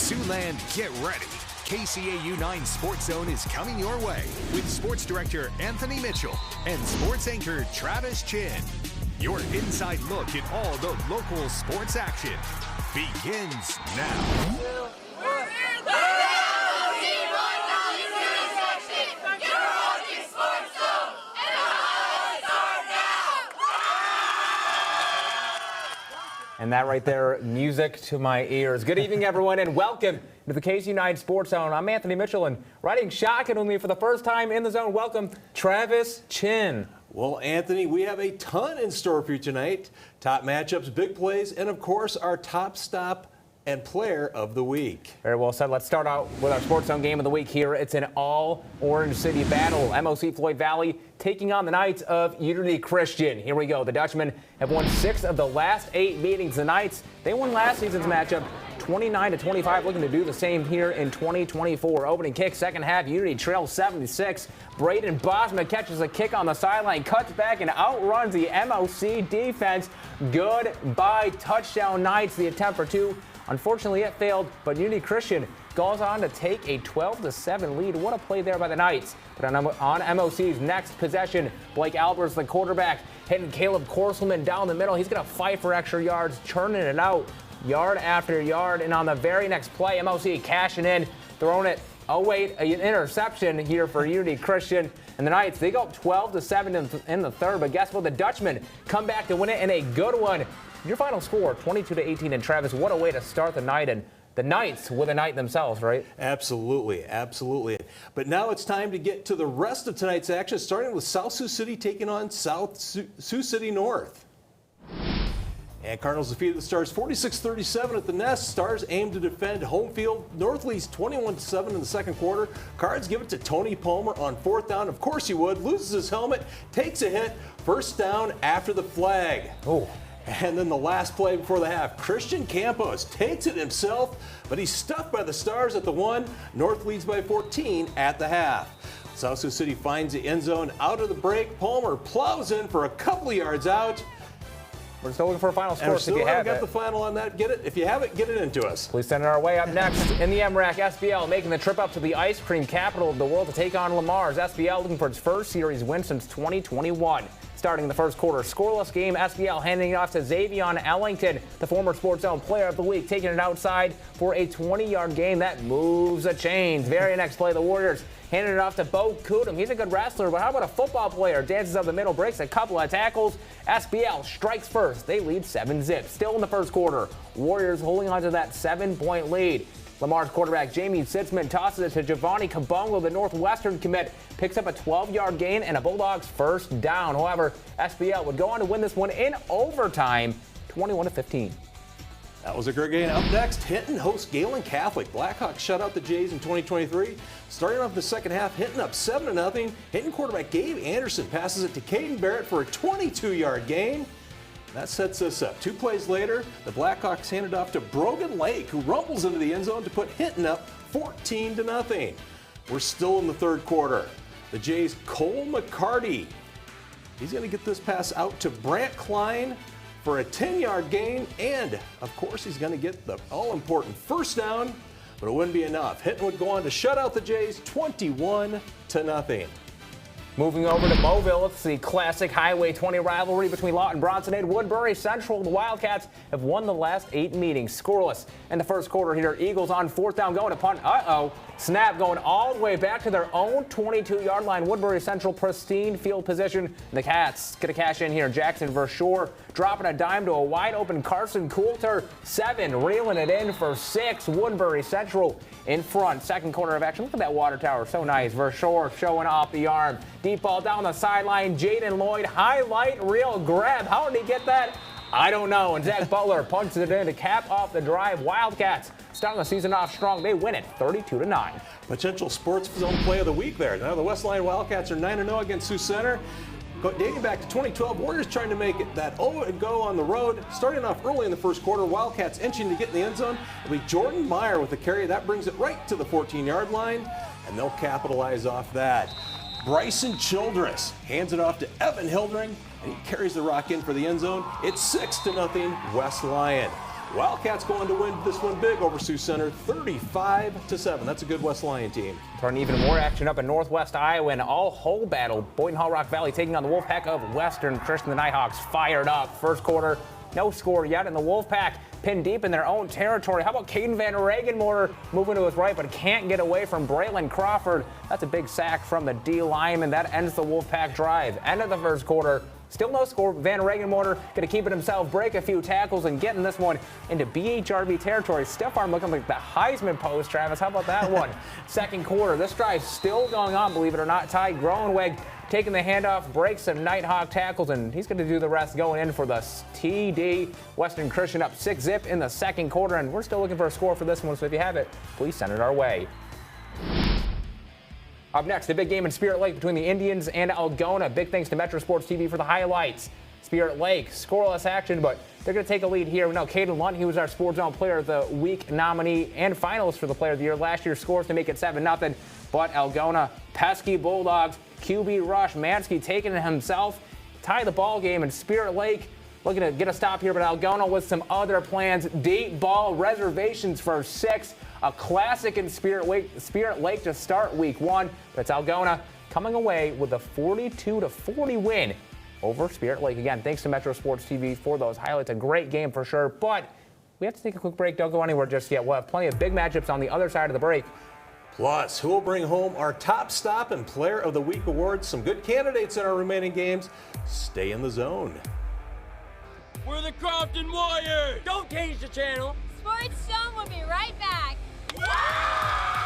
Siouxland, get ready. KCAU-9 SportsZone is coming your way with Sports Director Anthony Mitchell and Sports Anchor Travis Chin. Your inside look at all the local sports action begins now. And that right there, music to my ears. Good evening, everyone, and welcome to the KCAU-9 Sports Zone. I'm Anthony Mitchell, and riding shotgun with me for the first time in the zone, welcome Travis Chin. Well, Anthony, we have a ton in store for you tonight. Top matchups, big plays, and of course, our top stop and player of the week. Very well said. Let's start out with our Sports Zone game of the week here. It's an all-Orange City battle. MOC Floyd Valley taking on the Knights of Unity Christian. Here we go. The Dutchmen have won 6 of the last 8 meetings. The Knights, they won last season's matchup 29-25, looking to do the same here in 2024. Opening kick, second half, Unity trails 76. Braden Bosma catches a kick on the sideline, cuts back and outruns the MOC defense. Goodbye, touchdown Knights. The attempt for 2. Unfortunately, it failed, but Unity Christian goes on to take a 12-7 lead. What a play there by the Knights. But on MOC's next possession, Blake Alberts, the quarterback, hitting Caleb Korselman down the middle. He's going to fight for extra yards, churning it out yard after yard. And on the very next play, MOC cashing in, throwing it. Oh, wait, an interception here for Unity Christian. And the Knights, they go up 12-7 in the third. But guess what? The Dutchmen come back to win it in a good one. Your final score, 22-18. And Travis, what a way to start the night. And the Knights with a night themselves, right? Absolutely, absolutely. But now it's time to get to the rest of tonight's action, starting with South Sioux City taking on South Sioux City North. And Cardinals defeated the Stars 46-37 at the Nest. Stars aim to defend home field. North leads 21-7 in the second quarter. Cards give it to Tony Palmer on fourth down. Of course he would. Loses his helmet, takes a hit. First down after the flag. Oh. And then the last play before the half, Christian Campos takes it himself, but he's stuffed by the Stars at the 1. North leads by 14 at the half. South Sioux City finds the end zone out of the break. Palmer plows in for a couple of yards out. We're still looking for a final score. And If you have got the final on that. Get it. If you have it, get it into us. Please send it our way. Up next in the MRAC, SBL making the trip up to the ice cream capital of the world to take on Lamar's. SBL looking for its first series win since 2021. Starting the first quarter, scoreless game, SBL handing it off to Xavion Ellington, the former Sports Zone Player of the Week, taking it outside for a 20-yard gain. That moves the chains. Very next play, the Warriors handing it off to Bo Kudum. He's a good wrestler, but how about a football player? Dances up the middle, breaks a couple of tackles. SBL strikes first. They lead 7-zip. Still in the first quarter, Warriors holding on to that 7-point lead. Lamar's quarterback Jamie Sitzman tosses it to Giovanni Kabongo, the Northwestern commit, picks up a 12-yard gain and a Bulldogs first down. However, SBL would go on to win this one in overtime, 21-15. That was a great game. Up next, Hinton hosts Galen Catholic. Blackhawks shut out the Jays in 2023. Starting off the second half, Hinton up 7-0. Hinton quarterback Gabe Anderson passes it to Caden Barrett for a 22-yard gain. That sets us up. 2 plays later, the Blackhawks hand it off to Brogan Lake, who rumbles into the end zone to put Hinton up 14-0. We're still in the third quarter. The Jays' Cole McCarty. He's going to get this pass out to Brant Klein for a 10-yard gain, and of course he's going to get the all-important first down, but it wouldn't be enough. Hinton would go on to shut out the Jays 21-0. Moving over to Mobile, it's the classic Highway 20 rivalry between Lawton Bronson and Woodbury Central. The Wildcats have won the last 8 meetings, scoreless. In the first quarter here, Eagles on fourth down going to punt. Snap going all the way back to their own 22-yard line. Woodbury Central pristine field position. The Cats get a cash in here. Jackson Verschoor dropping a dime to a wide-open Carson Coulter. 7, reeling it in for 6. Woodbury Central in front. Second quarter of action. Look at that water tower. So nice. Verschoor showing off the arm. Deep ball down the sideline. Jaden Lloyd, highlight reel grab. How did he get that? I don't know. And Zach Butler punches it in to cap off the drive. Wildcats starting the season off strong. They win it 32-9. Potential Sports Zone play of the week there. Now the West Line Wildcats are 9-0 against Sioux Center. Dating back to 2012, Warriors trying to make it that 0-go on the road. Starting off early in the first quarter, Wildcats inching to get in the end zone. It'll be Jordan Meyer with the carry. That brings it right to the 14-yard line, and they'll capitalize off that. Bryson Childress hands it off to Evan Hildring, and he carries the rock in for the end zone. It's 6-0 West Lyon. Wildcats going to win this one big over Sioux Center, 35-7. That's a good West Lyon team. Turning even more action up in Northwest Iowa in all-hole battle. Boynton Hall Rock Valley taking on the Wolfpack of Western Christian. The Nighthawks fired up. First quarter, no score yet, and the Wolfpack pinned deep in their own territory. How about Caden Van Regenmoor moving to his right, but can't get away from Braylon Crawford. That's a big sack from the D lineman. That ends the Wolfpack drive. End of the first quarter. Still no score. Van Regenmoor going to keep it himself, break a few tackles, and getting this one into BHRV territory. Stiff arm looking like the Heisman post, Travis. How about that one? Second quarter. This drive's still going on, believe it or not. Ty Groenweg taking the handoff, breaks some Nighthawk tackles, and he's going to do the rest going in for the TD. Western Christian up 6-zip in the second quarter, and we're still looking for a score for this one, so if you have it, please send it our way. Up next, the big game in Spirit Lake between the Indians and Algona. Big thanks to Metro Sports TV for the highlights. Spirit Lake, scoreless action, but they're going to take a lead here. We know Caden Lunt, he was our SportsZone Player of the Week nominee and finalist for the Player of the Year. Last year scores to make it 7-0, but Algona, pesky Bulldogs, QB rush, Mansky taking it himself, tie the ball game, and Spirit Lake looking to get a stop here, but Algona with some other plans. Deep ball reservations for 6. A classic in Spirit Lake to start week 1. But it's Algona coming away with a 42-40 win over Spirit Lake. Again, thanks to Metro Sports TV for those highlights. A great game for sure. But we have to take a quick break. Don't go anywhere just yet. We'll have plenty of big matchups on the other side of the break. Plus, who will bring home our Top Stop and Player of the Week awards? Some good candidates in our remaining games. Stay in the zone. We're the Crofton Warriors! Don't change the channel. SportsZone will be right back. Yeah!